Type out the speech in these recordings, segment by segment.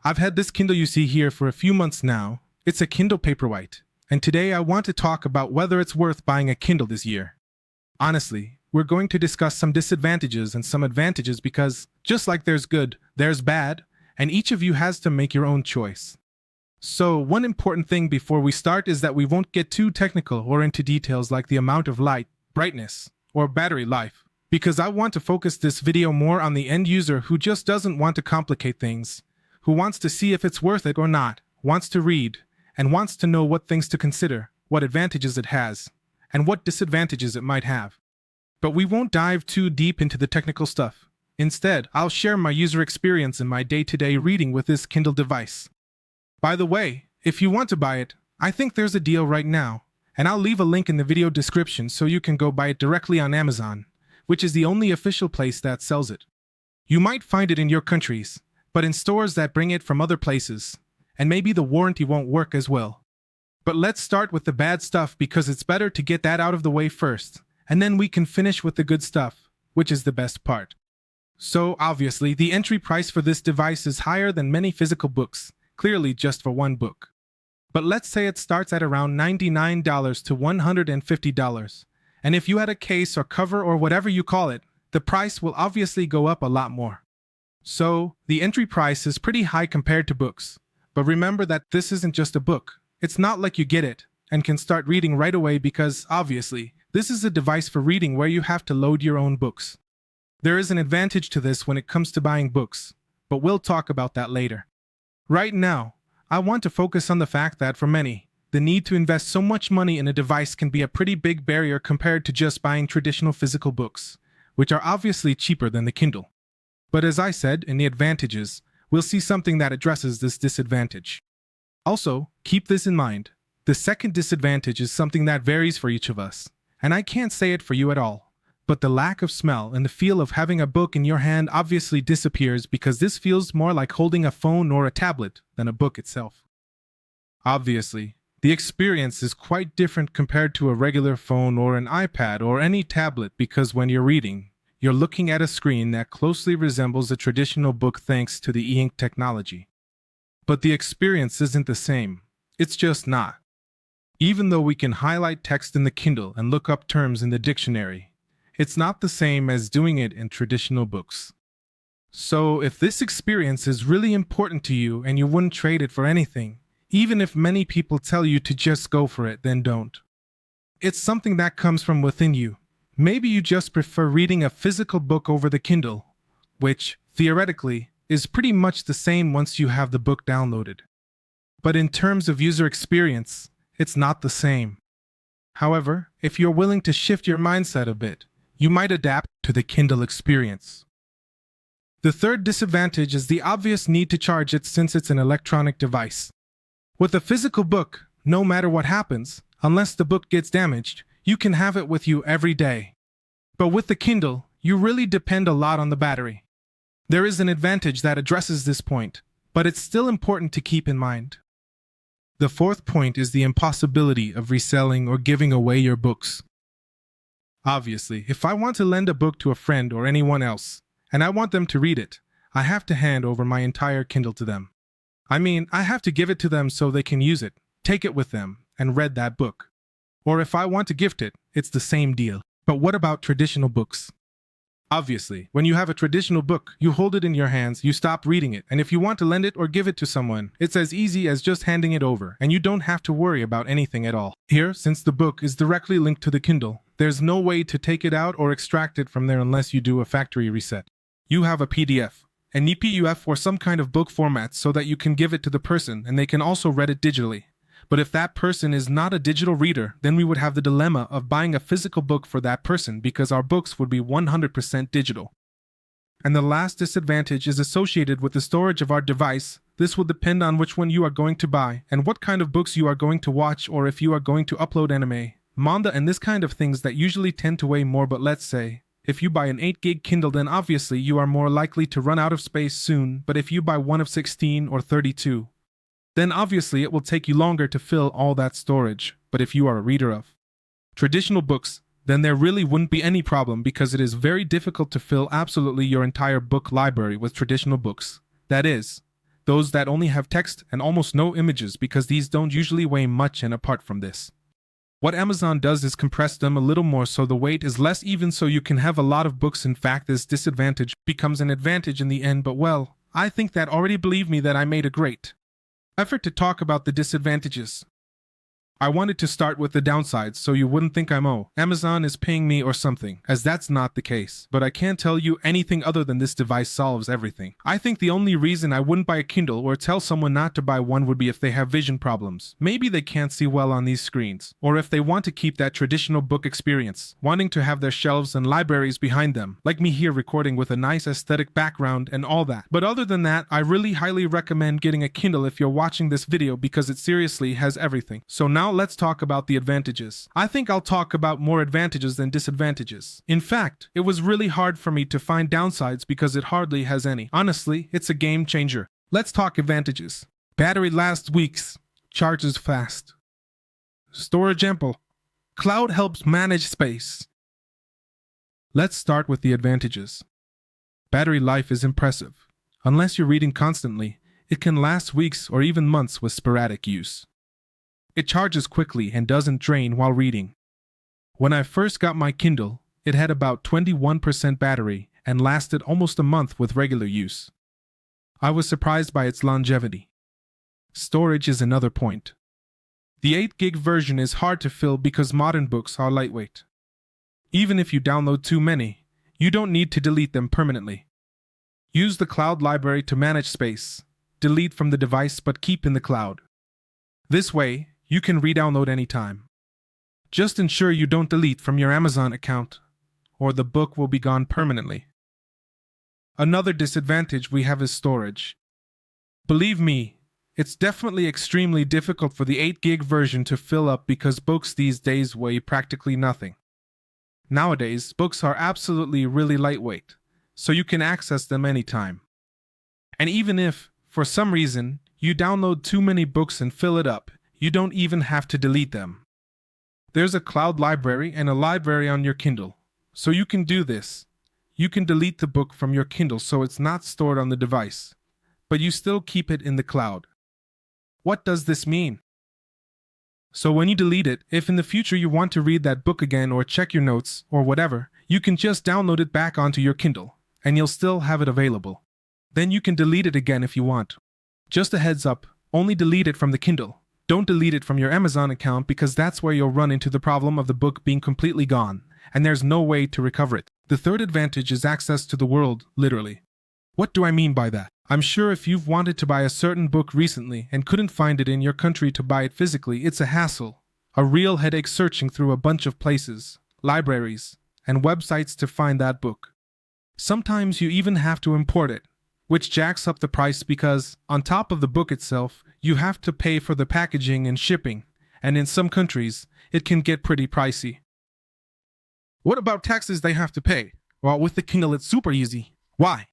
I've had this Kindle you see here for a few months now. It's a Kindle Paperwhite, and today I want to talk about whether it's worth buying a Kindle this year. Honestly, we're going to discuss some disadvantages and some advantages because, just like there's good, there's bad, and each of you has to make your own choice. So, one important thing before we start is that we won't get too technical or into details like the amount of light, brightness, or battery life, because I want to focus this video more on the end user who just doesn't want to complicate things, who wants to see if it's worth it or not, wants to read, and wants to know what things to consider, what advantages it has, and what disadvantages it might have. But we won't dive too deep into the technical stuff. Instead, I'll share my user experience in my day-to-day reading with this Kindle device. By the way, if you want to buy it, I think there's a deal right now, and I'll leave a link in the video description so you can go buy it directly on Amazon, which is the only official place that sells it. You might find it in your countries, but in stores that bring it from other places, and maybe the warranty won't work as well. But let's start with the bad stuff because it's better to get that out of the way first, and then we can finish with the good stuff, which is the best part. So obviously, the entry price for this device is higher than many physical books, clearly just for one book. But let's say it starts at around $99 to $150, and if you had a case or cover or whatever you call it, the price will obviously go up a lot more. So, the entry price is pretty high compared to books. But remember that this isn't just a book. It's not like you get it and can start reading right away because, obviously, this is a device for reading where you have to load your own books. There is an advantage to this when it comes to buying books, but we'll talk about that later. Right now, I want to focus on the fact that for many, the need to invest so much money in a device can be a pretty big barrier compared to just buying traditional physical books, which are obviously cheaper than the Kindle. But as I said, in the advantages, we'll see something that addresses this disadvantage. Also, keep this in mind. The second disadvantage is something that varies for each of us, and I can't say it for you at all. But the lack of smell and the feel of having a book in your hand obviously disappears because this feels more like holding a phone or a tablet than a book itself. Obviously, the experience is quite different compared to a regular phone or an iPad or any tablet because when you're reading, you're looking at a screen that closely resembles a traditional book thanks to the e-ink technology. But the experience isn't the same. It's just not. Even though we can highlight text in the Kindle and look up terms in the dictionary, it's not the same as doing it in traditional books. So if this experience is really important to you and you wouldn't trade it for anything, even if many people tell you to just go for it, then don't. It's something that comes from within you. Maybe you just prefer reading a physical book over the Kindle, which, theoretically, is pretty much the same once you have the book downloaded. But in terms of user experience, it's not the same. However, if you're willing to shift your mindset a bit, you might adapt to the Kindle experience. The third disadvantage is the obvious need to charge it since it's an electronic device. With a physical book, no matter what happens, unless the book gets damaged, you can have it with you every day. But with the Kindle, you really depend a lot on the battery. There is an advantage that addresses this point, but it's still important to keep in mind. The fourth point is the impossibility of reselling or giving away your books. Obviously, if I want to lend a book to a friend or anyone else, and I want them to read it, I have to hand over my entire Kindle to them. I have to give it to them so they can use it, take it with them, and read that book. Or if I want to gift it, it's the same deal. But what about traditional books? Obviously, when you have a traditional book, you hold it in your hands, you stop reading it, and if you want to lend it or give it to someone, it's as easy as just handing it over, and you don't have to worry about anything at all. Here, since the book is directly linked to the Kindle, there's no way to take it out or extract it from there unless you do a factory reset. You have a PDF, an EPUB or some kind of book format so that you can give it to the person and they can also read it digitally. But if that person is not a digital reader, then we would have the dilemma of buying a physical book for that person because our books would be 100% digital. And the last disadvantage is associated with the storage of our device. This will depend on which one you are going to buy and what kind of books you are going to watch or if you are going to upload anime, manga and this kind of things that usually tend to weigh more. But let's say, if you buy an 8 GB Kindle, then obviously you are more likely to run out of space soon, but if you buy one of 16 or 32, then obviously it will take you longer to fill all that storage. But if you are a reader of traditional books, then there really wouldn't be any problem because it is very difficult to fill absolutely your entire book library with traditional books. That is, those that only have text and almost no images because these don't usually weigh much. And apart from this, what Amazon does is compress them a little more so the weight is less even, so you can have a lot of books. In fact, this disadvantage becomes an advantage in the end, but well, I think that already believe me that I made a great effort to talk about the disadvantages. I wanted to start with the downsides so you wouldn't think Amazon is paying me or something, as that's not the case. But I can't tell you anything other than this device solves everything. I think the only reason I wouldn't buy a Kindle or tell someone not to buy one would be if they have vision problems. Maybe they can't see well on these screens. Or if they want to keep that traditional book experience, wanting to have their shelves and libraries behind them, like me here recording with a nice aesthetic background and all that. But other than that, I really highly recommend getting a Kindle if you're watching this video because it seriously has everything. So now let's talk about the advantages. I think I'll talk about more advantages than disadvantages. In fact, it was really hard for me to find downsides because it hardly has any. Honestly, it's a game changer. Let's talk advantages. Battery lasts weeks. Charges fast. Storage ample. Cloud helps manage space. Let's start with the advantages. Battery life is impressive. Unless you're reading constantly, it can last weeks or even months with sporadic use. It charges quickly and doesn't drain while reading. When I first got my Kindle, it had about 21% battery and lasted almost a month with regular use. I was surprised by its longevity. Storage is another point. The 8 GB version is hard to fill because modern books are lightweight. Even if you download too many, you don't need to delete them permanently. Use the cloud library to manage space. Delete from the device but keep in the cloud. This way, you can re-download anytime. Just ensure you don't delete from your Amazon account, or the book will be gone permanently. Another disadvantage we have is storage. Believe me, it's definitely extremely difficult for the 8 GB version to fill up because books these days weigh practically nothing. Nowadays, books are absolutely really lightweight, so you can access them anytime. And even if, for some reason, you download too many books and fill it up, you don't even have to delete them. There's a cloud library and a library on your Kindle, so you can do this. You can delete the book from your Kindle so it's not stored on the device, but you still keep it in the cloud. What does this mean? So when you delete it, if in the future you want to read that book again or check your notes or whatever, you can just download it back onto your Kindle, and you'll still have it available. Then you can delete it again if you want. Just a heads up, only delete it from the Kindle. Don't delete it from your Amazon account because that's where you'll run into the problem of the book being completely gone, and there's no way to recover it. The third advantage is access to the world, literally. What do I mean by that? I'm sure if you've wanted to buy a certain book recently and couldn't find it in your country to buy it physically, it's a hassle. A real headache searching through a bunch of places, libraries, and websites to find that book. Sometimes you even have to import it, which jacks up the price because, on top of the book itself, you have to pay for the packaging and shipping, and in some countries, it can get pretty pricey. What about taxes they have to pay? Well, with the Kindle it's super easy. Why?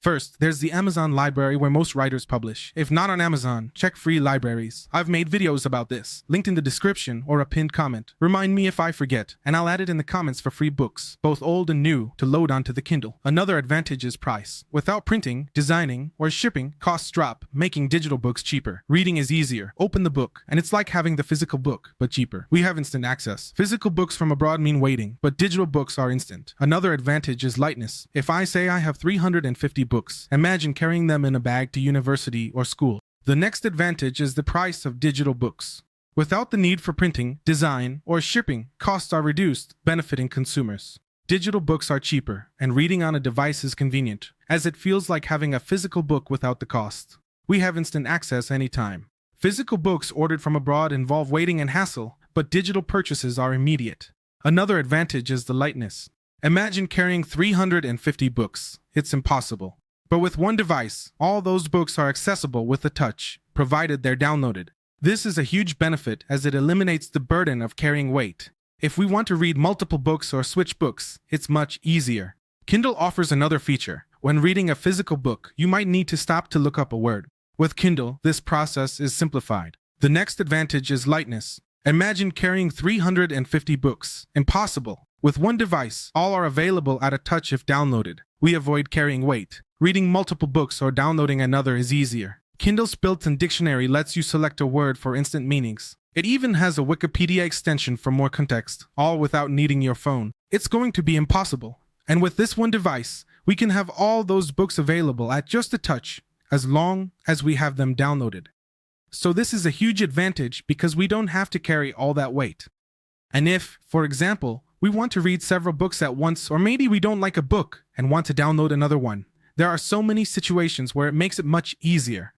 First, there's the Amazon library where most writers publish. If not on Amazon, check free libraries. I've made videos about this, linked in the description or a pinned comment. Remind me if I forget, and I'll add it in the comments for free books, both old and new, to load onto the Kindle. Another advantage is price. Without printing, designing, or shipping, costs drop, making digital books cheaper. Reading is easier. Open the book, and it's like having the physical book, but cheaper. We have instant access. Physical books from abroad mean waiting, but digital books are instant. Another advantage is lightness. If I say I have 350 books, imagine carrying them in a bag to university or school. The next advantage is the price of digital books. Without the need for printing, design, or shipping, costs are reduced, benefiting consumers. Digital books are cheaper, and reading on a device is convenient, as it feels like having a physical book without the cost. We have instant access anytime. Physical books ordered from abroad involve waiting and hassle, but digital purchases are immediate. Another advantage is the lightness. Imagine carrying 350 books. It's impossible. But with one device, all those books are accessible with a touch, provided they're downloaded. This is a huge benefit as it eliminates the burden of carrying weight. If we want to read multiple books or switch books, it's much easier. Kindle offers another feature. When reading a physical book, you might need to stop to look up a word. With Kindle, this process is simplified. The next advantage is lightness. Imagine carrying 350 books. Impossible. With one device, all are available at a touch if downloaded. We avoid carrying weight. Reading multiple books or downloading another is easier. Kindle's built-in dictionary lets you select a word for instant meanings. It even has a Wikipedia extension for more context, all without needing your phone. It's going to be impossible. And with this one device, we can have all those books available at just a touch, as long as we have them downloaded. So this is a huge advantage because we don't have to carry all that weight. And if, for example, we want to read several books at once, or maybe we don't like a book and want to download another one, there are so many situations where it makes it much easier.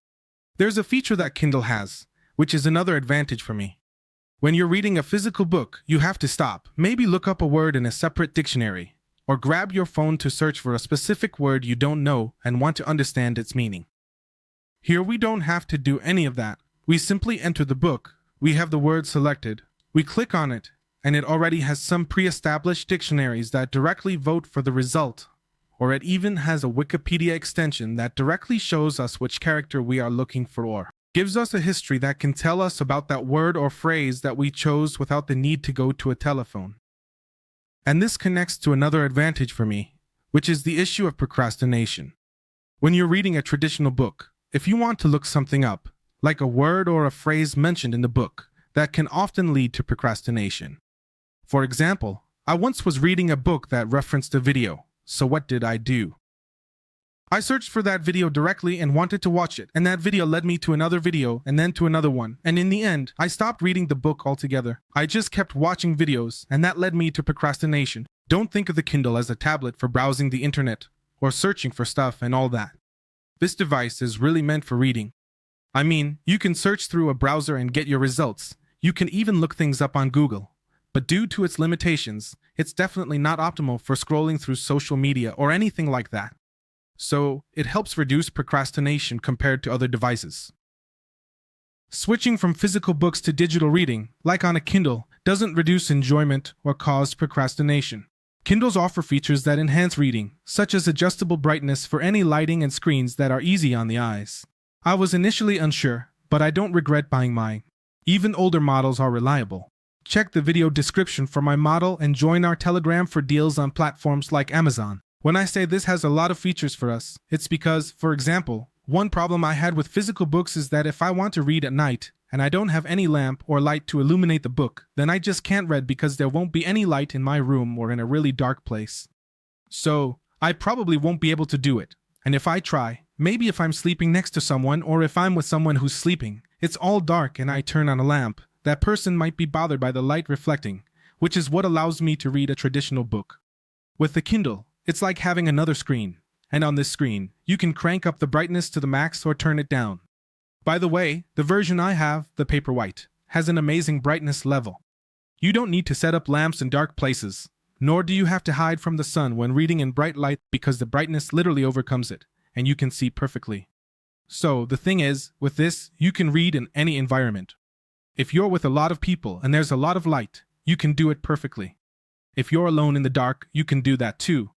There's a feature that Kindle has, which is another advantage for me. When you're reading a physical book, you have to stop, maybe look up a word in a separate dictionary, or grab your phone to search for a specific word you don't know and want to understand its meaning. Here we don't have to do any of that. We simply enter the book, we have the word selected, we click on it, and it already has some pre-established dictionaries that directly vote for the result. Or it even has a Wikipedia extension that directly shows us which character we are looking for, or gives us a history that can tell us about that word or phrase that we chose without the need to go to a telephone. And this connects to another advantage for me, which is the issue of procrastination. When you're reading a traditional book, if you want to look something up, like a word or a phrase mentioned in the book, that can often lead to procrastination. For example, I once was reading a book that referenced a video. So what did I do? I searched for that video directly and wanted to watch it, and that video led me to another video and then to another one, and in the end, I stopped reading the book altogether. I just kept watching videos, and that led me to procrastination. Don't think of the Kindle as a tablet for browsing the internet or searching for stuff and all that. This device is really meant for reading. I mean, you can search through a browser and get your results. You can even look things up on Google. But due to its limitations, it's definitely not optimal for scrolling through social media or anything like that. So, it helps reduce procrastination compared to other devices. Switching from physical books to digital reading, like on a Kindle, doesn't reduce enjoyment or cause procrastination. Kindles offer features that enhance reading, such as adjustable brightness for any lighting and screens that are easy on the eyes. I was initially unsure, but I don't regret buying mine. Even older models are reliable. Check the video description for my model and join our Telegram for deals on platforms like Amazon. When I say this has a lot of features for us, it's because, for example, one problem I had with physical books is that if I want to read at night and I don't have any lamp or light to illuminate the book, then I just can't read because there won't be any light in my room or in a really dark place. So, I probably won't be able to do it. And if I try, maybe if I'm sleeping next to someone or if I'm with someone who's sleeping, it's all dark and I turn on a lamp, that person might be bothered by the light reflecting, which is what allows me to read a traditional book. With the Kindle, it's like having another screen, and on this screen, you can crank up the brightness to the max or turn it down. By the way, the version I have, the Paperwhite, has an amazing brightness level. You don't need to set up lamps in dark places, nor do you have to hide from the sun when reading in bright light because the brightness literally overcomes it, and you can see perfectly. So, the thing is, with this, you can read in any environment. If you're with a lot of people and there's a lot of light, you can do it perfectly. If you're alone in the dark, you can do that too.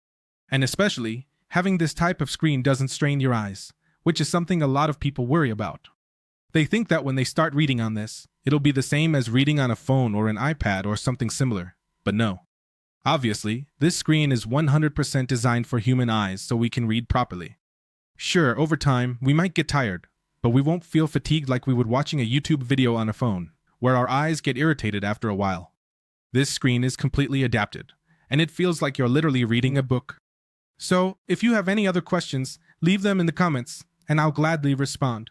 And especially, having this type of screen doesn't strain your eyes, which is something a lot of people worry about. They think that when they start reading on this, it'll be the same as reading on a phone or an iPad or something similar, but no. Obviously, this screen is 100% designed for human eyes so we can read properly. Sure, over time, we might get tired, but we won't feel fatigued like we would watching a YouTube video on a phone, where our eyes get irritated after a while. This screen is completely adapted, and it feels like you're literally reading a book. So, if you have any other questions, leave them in the comments, and I'll gladly respond.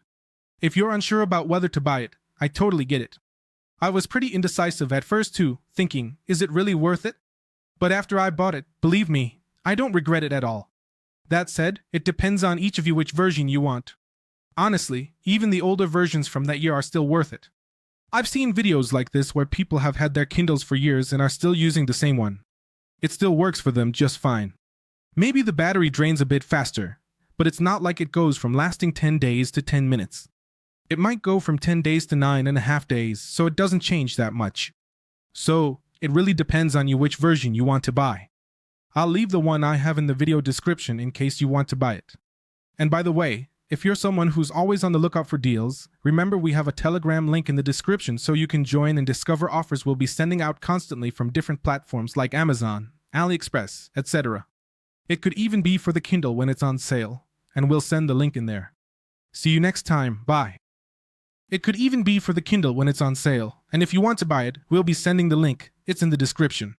If you're unsure about whether to buy it, I totally get it. I was pretty indecisive at first too, thinking, is it really worth it? But after I bought it, believe me, I don't regret it at all. That said, it depends on each of you which version you want. Honestly, even the older versions from that year are still worth it. I've seen videos like this where people have had their Kindles for years and are still using the same one. It still works for them just fine. Maybe the battery drains a bit faster, but it's not like it goes from lasting 10 days to 10 minutes. It might go from 10 days to 9.5 days, so it doesn't change that much. So, it really depends on you which version you want to buy. I'll leave the one I have in the video description in case you want to buy it. And by the way, if you're someone who's always on the lookout for deals, remember we have a Telegram link in the description so you can join and discover offers we'll be sending out constantly from different platforms like Amazon, AliExpress, etc. It could even be for the Kindle when it's on sale, and we'll send the link in there. See you next time. Bye. It could even be for the Kindle when it's on sale. And if you want to buy it, we'll be sending the link. It's in the description.